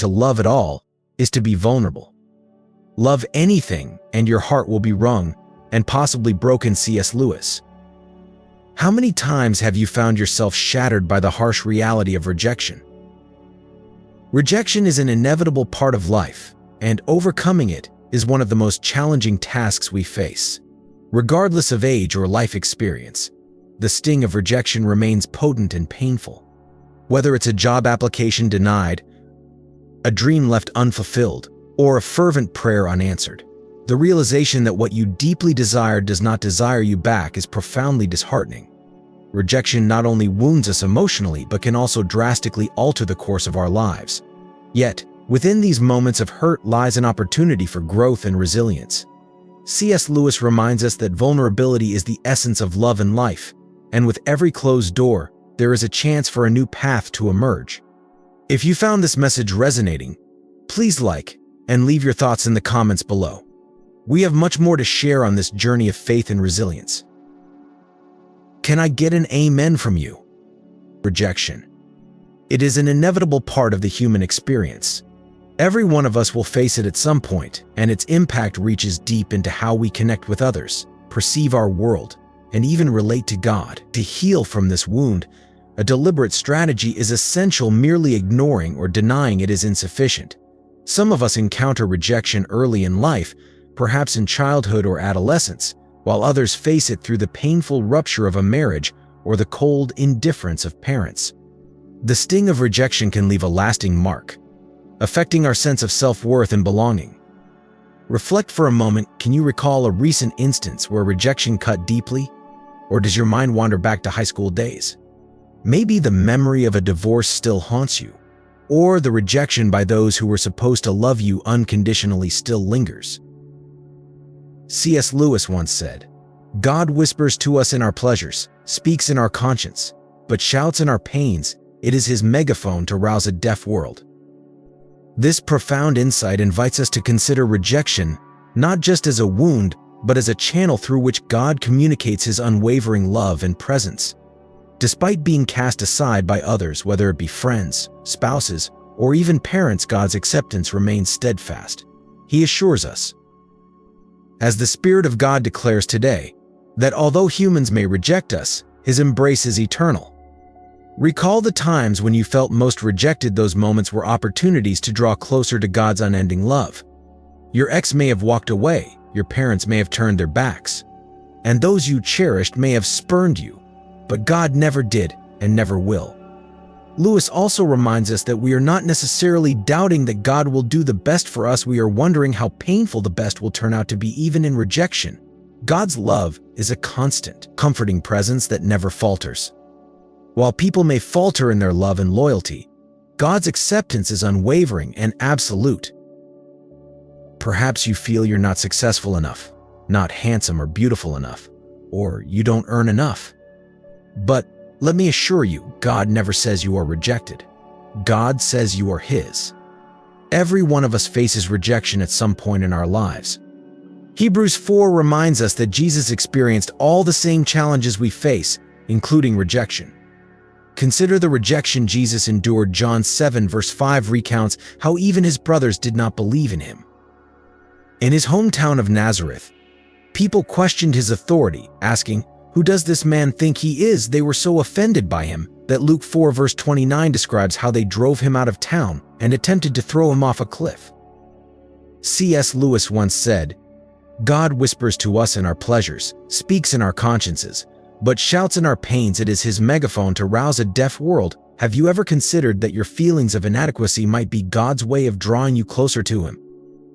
To love at all is to be vulnerable. Love anything and your heart will be wrung and possibly broken. C.S. Lewis. How many times have you found yourself shattered by the harsh reality of rejection? Rejection is an inevitable part of life, and overcoming it is one of the most challenging tasks we face. Regardless of age or life experience, the sting of rejection remains potent and painful. Whether it's a job application denied, a dream left unfulfilled, or a fervent prayer unanswered, the realization that what you deeply desired does not desire you back is profoundly disheartening. Rejection not only wounds us emotionally, but can also drastically alter the course of our lives. Yet, within these moments of hurt lies an opportunity for growth and resilience. C.S. Lewis reminds us that vulnerability is the essence of love and life, and with every closed door, there is a chance for a new path to emerge. If you found this message resonating, please like and leave your thoughts in the comments below. We have much more to share on this journey of faith and resilience. Can I get an amen from you? Rejection. It is an inevitable part of the human experience. Every one of us will face it at some point, and its impact reaches deep into how we connect with others, perceive our world, and even relate to God. To heal from this wound, a deliberate strategy is essential. Merely ignoring or denying it is insufficient. Some of us encounter rejection early in life, perhaps in childhood or adolescence, while others face it through the painful rupture of a marriage or the cold indifference of parents. The sting of rejection can leave a lasting mark, affecting our sense of self-worth and belonging. Reflect for a moment. Can you recall a recent instance where rejection cut deeply? Or does your mind wander back to high school days? Maybe the memory of a divorce still haunts you, or the rejection by those who were supposed to love you unconditionally still lingers. C.S. Lewis once said, "God whispers to us in our pleasures, speaks in our conscience, but shouts in our pains. It is his megaphone to rouse a deaf world." This profound insight invites us to consider rejection not just as a wound, but as a channel through which God communicates his unwavering love and presence. Despite being cast aside by others, whether it be friends, spouses, or even parents, God's acceptance remains steadfast. He assures us, as the Spirit of God declares today, that although humans may reject us, his embrace is eternal. Recall the times when you felt most rejected. Those moments were opportunities to draw closer to God's unending love. Your ex may have walked away, your parents may have turned their backs, and those you cherished may have spurned you, but God never did and never will. Lewis also reminds us that we are not necessarily doubting that God will do the best for us. We are wondering how painful the best will turn out to be. Even in rejection, God's love is a constant, comforting presence that never falters. While people may falter in their love and loyalty, God's acceptance is unwavering and absolute. Perhaps you feel you're not successful enough, not handsome or beautiful enough, or you don't earn enough. But let me assure you, God never says you are rejected. God says you are his. Every one of us faces rejection at some point in our lives. Hebrews 4 reminds us that Jesus experienced all the same challenges we face, including rejection. Consider the rejection Jesus endured. John 7 verse 5 recounts how even his brothers did not believe in him. In his hometown of Nazareth, people questioned his authority, asking, "Who does this man think he is?" They were so offended by him that Luke 4 verse 29 describes how they drove him out of town and attempted to throw him off a cliff. C.S. Lewis once said, "God whispers to us in our pleasures, speaks in our consciences, but shouts in our pains. It is his megaphone to rouse a deaf world." Have you ever considered that your feelings of inadequacy might be God's way of drawing you closer to him?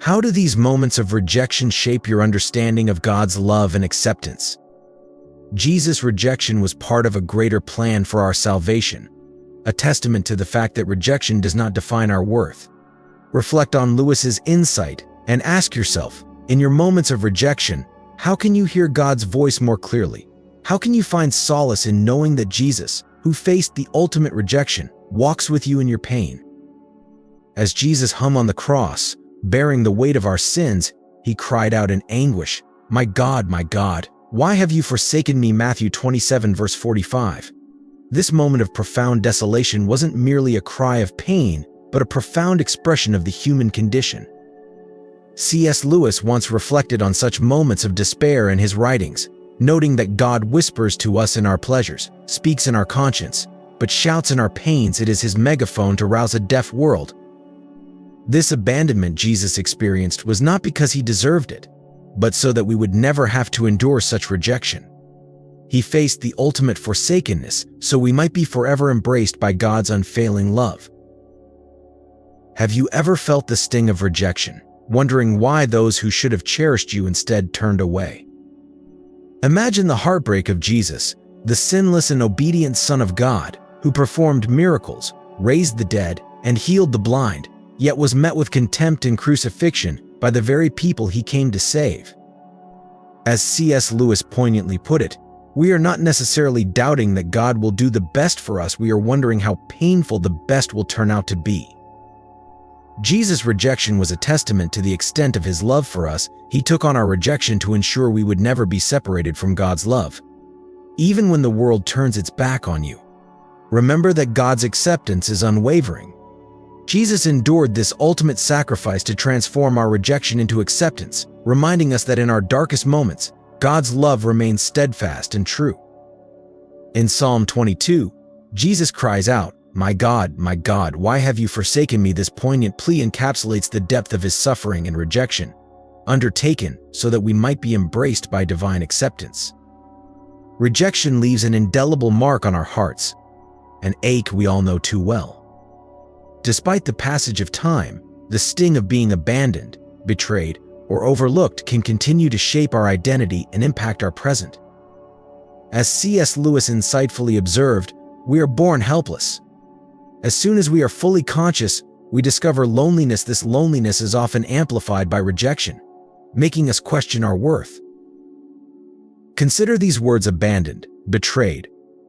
How do these moments of rejection shape your understanding of God's love and acceptance? Jesus' rejection was part of a greater plan for our salvation, a testament to the fact that rejection does not define our worth. Reflect on Lewis's insight and ask yourself, in your moments of rejection, how can you hear God's voice more clearly? How can you find solace in knowing that Jesus, who faced the ultimate rejection, walks with you in your pain? As Jesus hung on the cross, bearing the weight of our sins, he cried out in anguish, my God, why have you forsaken me?" Matthew 27 verse 45. This moment of profound desolation wasn't merely a cry of pain, but a profound expression of the human condition. C.S. Lewis once reflected on such moments of despair in his writings, noting that God whispers to us in our pleasures, speaks in our conscience, but shouts in our pains. It is his megaphone to rouse a deaf world. This abandonment Jesus experienced was not because he deserved it, but so that we would never have to endure such rejection. He faced the ultimate forsakenness so we might be forever embraced by God's unfailing love. Have you ever felt the sting of rejection, wondering why those who should have cherished you instead turned away? Imagine the heartbreak of Jesus, the sinless and obedient Son of God, who performed miracles, raised the dead, and healed the blind, yet was met with contempt and crucifixion by the very people he came to save. As C.S. Lewis poignantly put it, we are not necessarily doubting that God will do the best for us, we are wondering how painful the best will turn out to be. Jesus' rejection was a testament to the extent of his love for us. He took on our rejection to ensure we would never be separated from God's love. Even when the world turns its back on you, remember that God's acceptance is unwavering. Jesus endured this ultimate sacrifice to transform our rejection into acceptance, reminding us that in our darkest moments, God's love remains steadfast and true. In Psalm 22, Jesus cries out, my God, why have you forsaken me?" This poignant plea encapsulates the depth of his suffering and rejection, undertaken so that we might be embraced by divine acceptance. Rejection leaves an indelible mark on our hearts, an ache we all know too well. Despite the passage of time, the sting of being abandoned, betrayed, or overlooked can continue to shape our identity and impact our present. As C.S. Lewis insightfully observed, we are born helpless. As soon as we are fully conscious, we discover loneliness. This loneliness is often amplified by rejection, making us question our worth. Consider these words: abandoned, betrayed,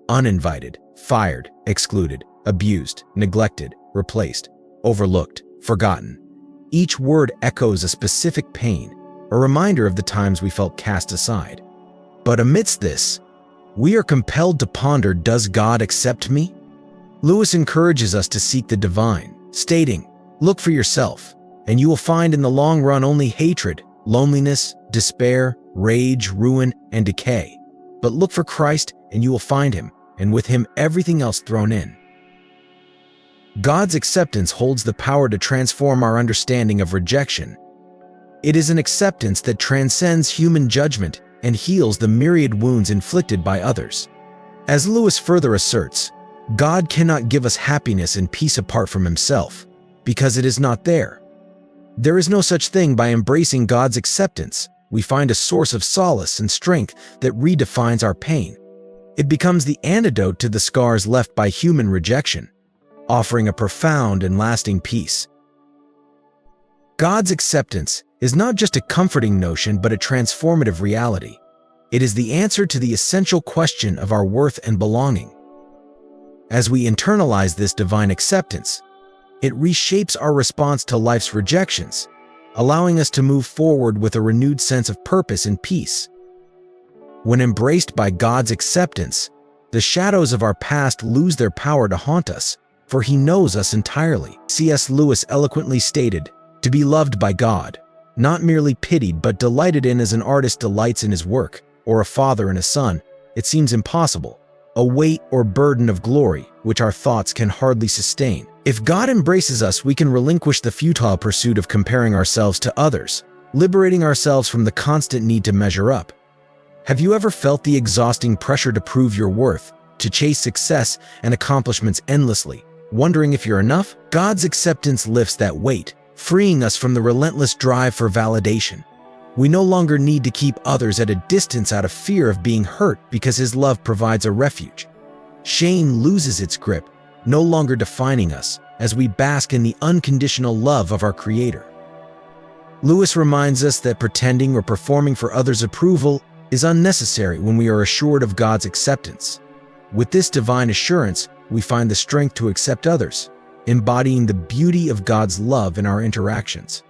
uninvited, fired, excluded, abused, neglected, replaced, overlooked, forgotten. Each word echoes a specific pain, a reminder of the times we felt cast aside. But amidst this, we are compelled to ponder, does God accept me? Lewis encourages us to seek the divine, stating, look for yourself, and you will find in the long run only hatred, loneliness, despair, rage, ruin, and decay. But look for Christ, and you will find him, and with him everything else thrown in. God's acceptance holds the power to transform our understanding of rejection. It is an acceptance that transcends human judgment and heals the myriad wounds inflicted by others. As Lewis further asserts, God cannot give us happiness and peace apart from himself, because it is not there. There is no such thing. By embracing God's acceptance, we find a source of solace and strength that redefines our pain. It becomes the antidote to the scars left by human rejection, offering a profound and lasting peace. God's acceptance is not just a comforting notion, but a transformative reality. It is the answer to the essential question of our worth and belonging. As we internalize this divine acceptance, it reshapes our response to life's rejections, allowing us to move forward with a renewed sense of purpose and peace. When embraced by God's acceptance, the shadows of our past lose their power to haunt us, for he knows us entirely. C.S. Lewis eloquently stated, "To be loved by God, not merely pitied but delighted in as an artist delights in his work, or a father in a son, it seems impossible, a weight or burden of glory which our thoughts can hardly sustain. If God embraces us, we can relinquish the futile pursuit of comparing ourselves to others, liberating ourselves from the constant need to measure up." Have you ever felt the exhausting pressure to prove your worth, to chase success and accomplishments endlessly, wondering if you're enough? God's acceptance lifts that weight, freeing us from the relentless drive for validation. We no longer need to keep others at a distance out of fear of being hurt, because his love provides a refuge. Shame loses its grip, no longer defining us, as we bask in the unconditional love of our Creator. Lewis reminds us that pretending or performing for others' approval is unnecessary when we are assured of God's acceptance. With this divine assurance, we find the strength to accept others, embodying the beauty of God's love in our interactions.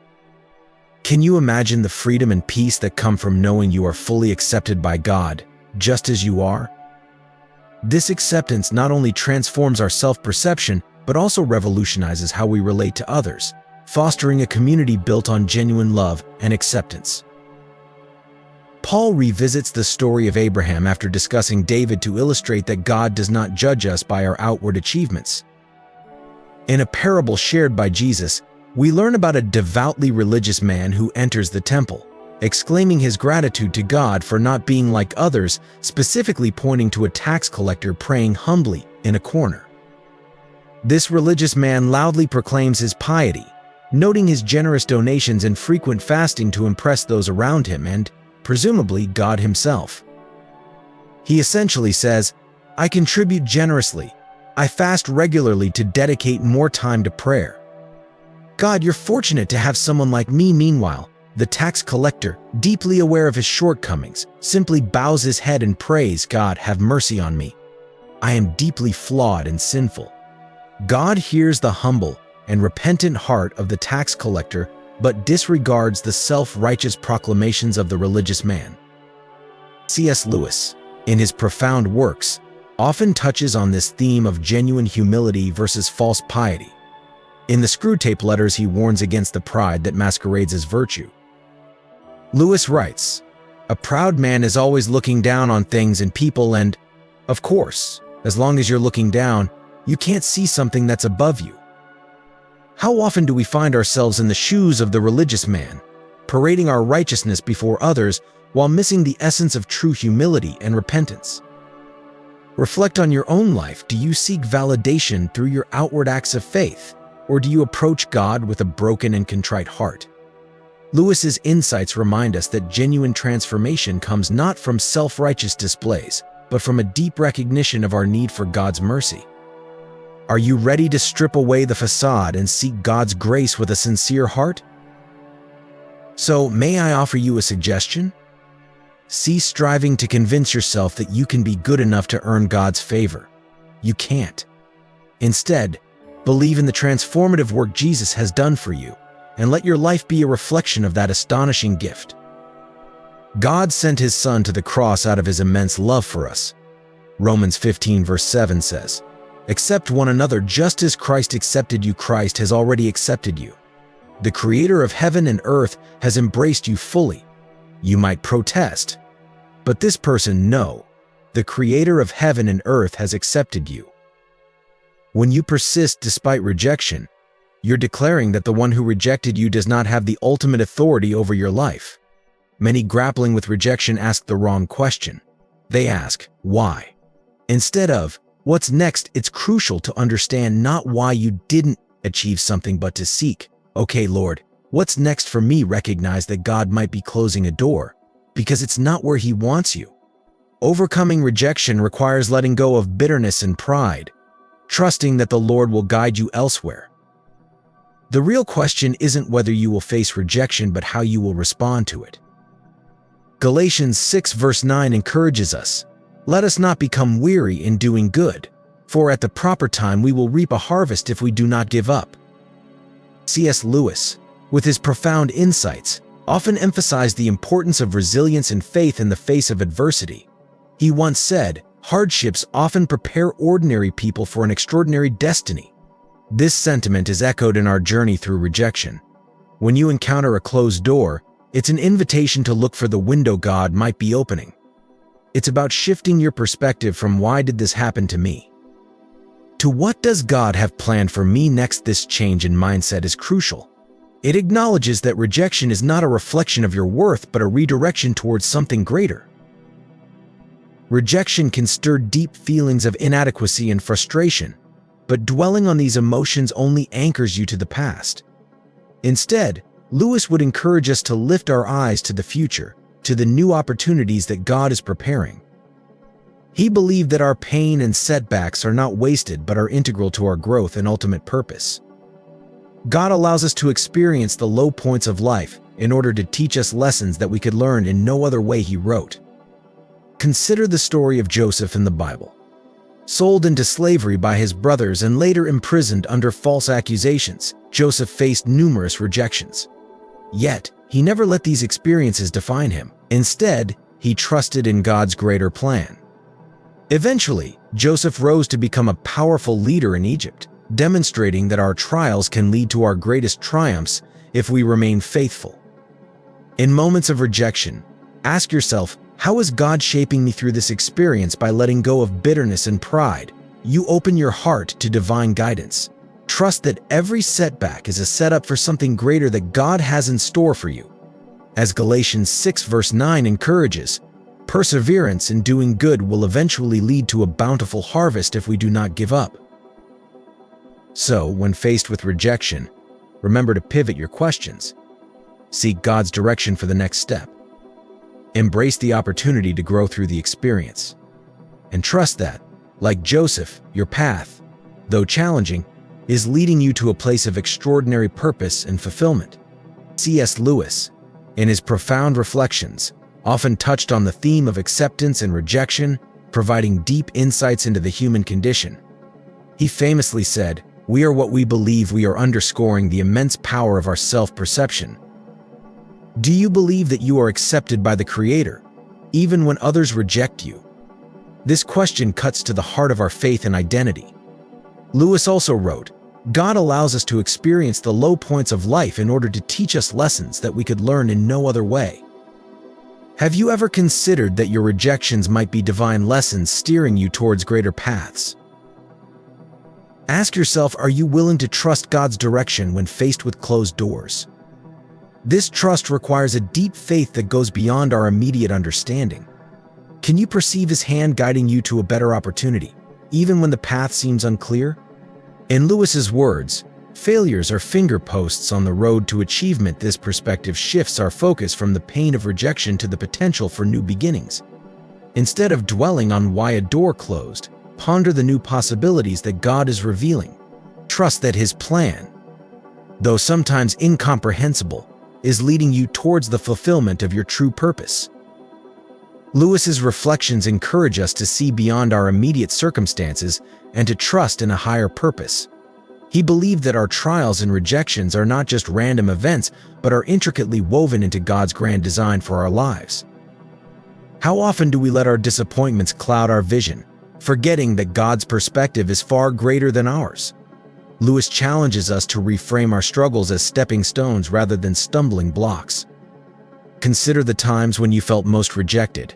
Can you imagine the freedom and peace that come from knowing you are fully accepted by God, just as you are? This acceptance not only transforms our self-perception, but also revolutionizes how we relate to others, fostering a community built on genuine love and acceptance. Paul revisits the story of Abraham after discussing David to illustrate that God does not judge us by our outward achievements. In a parable shared by Jesus, we learn about a devoutly religious man who enters the temple, exclaiming his gratitude to God for not being like others, specifically pointing to a tax collector praying humbly in a corner. This religious man loudly proclaims his piety, noting his generous donations and frequent fasting to impress those around him and, presumably, God himself. He essentially says, "I contribute generously. I fast regularly to dedicate more time to prayer. God, you're fortunate to have someone like me." Meanwhile, the tax collector, deeply aware of his shortcomings, simply bows his head and prays, "God, have mercy on me. I am deeply flawed and sinful." God hears the humble and repentant heart of the tax collector, but disregards the self-righteous proclamations of the religious man. C.S. Lewis, in his profound works, often touches on this theme of genuine humility versus false piety. In the Screwtape Letters, he warns against the pride that masquerades as virtue. Lewis writes, "A proud man is always looking down on things and people, and, of course, as long as you're looking down, you can't see something that's above you." How often do we find ourselves in the shoes of the religious man, parading our righteousness before others while missing the essence of true humility and repentance? Reflect on your own life. Do you seek validation through your outward acts of faith, or do you approach God with a broken and contrite heart? Lewis's insights remind us that genuine transformation comes not from self-righteous displays, but from a deep recognition of our need for God's mercy. Are you ready to strip away the facade and seek God's grace with a sincere heart? So, may I offer you a suggestion? Cease striving to convince yourself that you can be good enough to earn God's favor. You can't. Instead, believe in the transformative work Jesus has done for you, and let your life be a reflection of that astonishing gift. God sent his Son to the cross out of his immense love for us. Romans 15 verse 7 says, "Accept one another just as Christ accepted you." Christ has already accepted you. The Creator of heaven and earth has embraced you fully. You might protest, but this person, no, the Creator of heaven and earth has accepted you. When you persist despite rejection, you're declaring that the one who rejected you does not have the ultimate authority over your life. Many grappling with rejection ask the wrong question. They ask, why? Instead of, what's next? It's crucial to understand not why you didn't achieve something, but to seek, okay, Lord, what's next for me? Recognize that God might be closing a door because it's not where he wants you. Overcoming rejection requires letting go of bitterness and pride, trusting that the Lord will guide you elsewhere. The real question isn't whether you will face rejection, but how you will respond to it. Galatians 6 verse 9 encourages us, "Let us not become weary in doing good, for at the proper time we will reap a harvest if we do not give up." C.S. Lewis, with his profound insights, often emphasized the importance of resilience and faith in the face of adversity. He once said, "Hardships often prepare ordinary people for an extraordinary destiny." This sentiment is echoed in our journey through rejection. When you encounter a closed door, it's an invitation to look for the window God might be opening. It's about shifting your perspective from "why did this happen to me?" to "what does God have planned for me next?" This change in mindset is crucial. It acknowledges that rejection is not a reflection of your worth, but a redirection towards something greater. Rejection can stir deep feelings of inadequacy and frustration, but dwelling on these emotions only anchors you to the past. Instead, Lewis would encourage us to lift our eyes to the future, to the new opportunities that God is preparing. He believed that our pain and setbacks are not wasted but are integral to our growth and ultimate purpose. God allows us to experience the low points of life in order to teach us lessons that we could learn in no other way, he wrote. Consider the story of Joseph in the Bible. Sold into slavery by his brothers and later imprisoned under false accusations, Joseph faced numerous rejections. Yet, he never let these experiences define him. Instead, he trusted in God's greater plan. Eventually, Joseph rose to become a powerful leader in Egypt, demonstrating that our trials can lead to our greatest triumphs if we remain faithful. In moments of rejection, ask yourself, how is God shaping me through this experience? By letting go of bitterness and pride, you open your heart to divine guidance. Trust that every setback is a setup for something greater that God has in store for you. As Galatians 6 verse 9 encourages, perseverance in doing good will eventually lead to a bountiful harvest if we do not give up. So, when faced with rejection, remember to pivot your questions. Seek God's direction for the next step. Embrace the opportunity to grow through the experience. And trust that, like Joseph, your path, though challenging, is leading you to a place of extraordinary purpose and fulfillment. C.S. Lewis, in his profound reflections, often touched on the theme of acceptance and rejection, providing deep insights into the human condition. He famously said, "We are what we believe we are," underscoring the immense power of our self-perception. Do you believe that you are accepted by the Creator, even when others reject you? This question cuts to the heart of our faith and identity. Lewis also wrote, "God allows us to experience the low points of life in order to teach us lessons that we could learn in no other way." Have you ever considered that your rejections might be divine lessons steering you towards greater paths? Ask yourself, are you willing to trust God's direction when faced with closed doors? This trust requires a deep faith that goes beyond our immediate understanding. Can you perceive His hand guiding you to a better opportunity, even when the path seems unclear? In Lewis's words, failures are finger posts on the road to achievement. This perspective shifts our focus from the pain of rejection to the potential for new beginnings. Instead of dwelling on why a door closed, ponder the new possibilities that God is revealing. Trust that His plan, though sometimes incomprehensible, is leading you towards the fulfillment of your true purpose. Lewis's reflections encourage us to see beyond our immediate circumstances and to trust in a higher purpose. He believed that our trials and rejections are not just random events, but are intricately woven into God's grand design for our lives. How often do we let our disappointments cloud our vision, forgetting that God's perspective is far greater than ours? Lewis challenges us to reframe our struggles as stepping stones rather than stumbling blocks. Consider the times when you felt most rejected.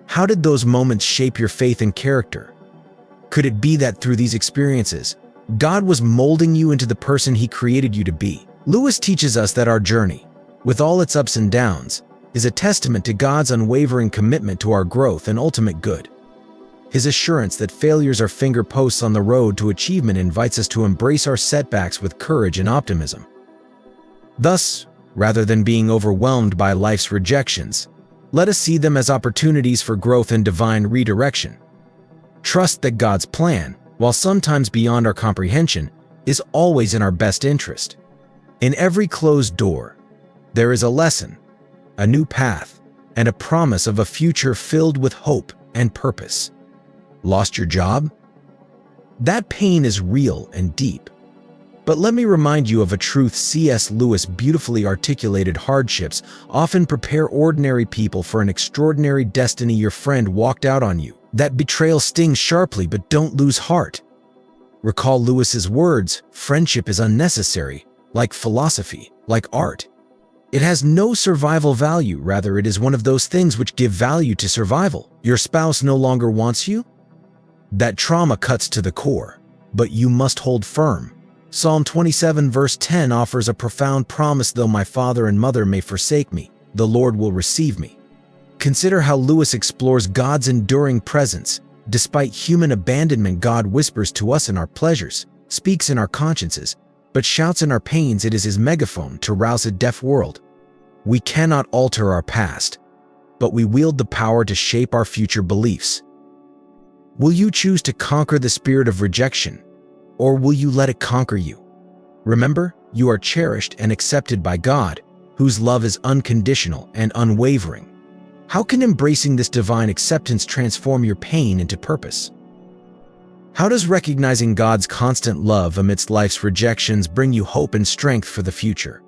How did those moments shape your faith and character? Could it be that through these experiences, God was molding you into the person He created you to be? Lewis teaches us that our journey, with all its ups and downs, is a testament to God's unwavering commitment to our growth and ultimate good. His assurance that failures are finger posts on the road to achievement invites us to embrace our setbacks with courage and optimism. Thus, rather than being overwhelmed by life's rejections, let us see them as opportunities for growth and divine redirection. Trust that God's plan, while sometimes beyond our comprehension, is always in our best interest. In every closed door, there is a lesson, a new path, and a promise of a future filled with hope and purpose. Lost your job? That pain is real and deep. But let me remind you of a truth C.S. Lewis beautifully articulated: hardships often prepare ordinary people for an extraordinary destiny. Your friend walked out on you. That betrayal stings sharply, but don't lose heart. Recall Lewis's words, friendship is unnecessary, like philosophy, like art. It has no survival value, rather it is one of those things which give value to survival. Your spouse no longer wants you? That trauma cuts to the core, but you must hold firm. Psalm 27 verse 10 offers a profound promise: though my father and mother may forsake me, the Lord will receive me. Consider how Lewis explores God's enduring presence. Despite human abandonment, God whispers to us in our pleasures, speaks in our consciences, but shouts in our pains. It is His megaphone to rouse a deaf world. We cannot alter our past, but we wield the power to shape our future beliefs. Will you choose to conquer the spirit of rejection, or will you let it conquer you? Remember, you are cherished and accepted by God, whose love is unconditional and unwavering. How can embracing this divine acceptance transform your pain into purpose? How does recognizing God's constant love amidst life's rejections bring you hope and strength for the future?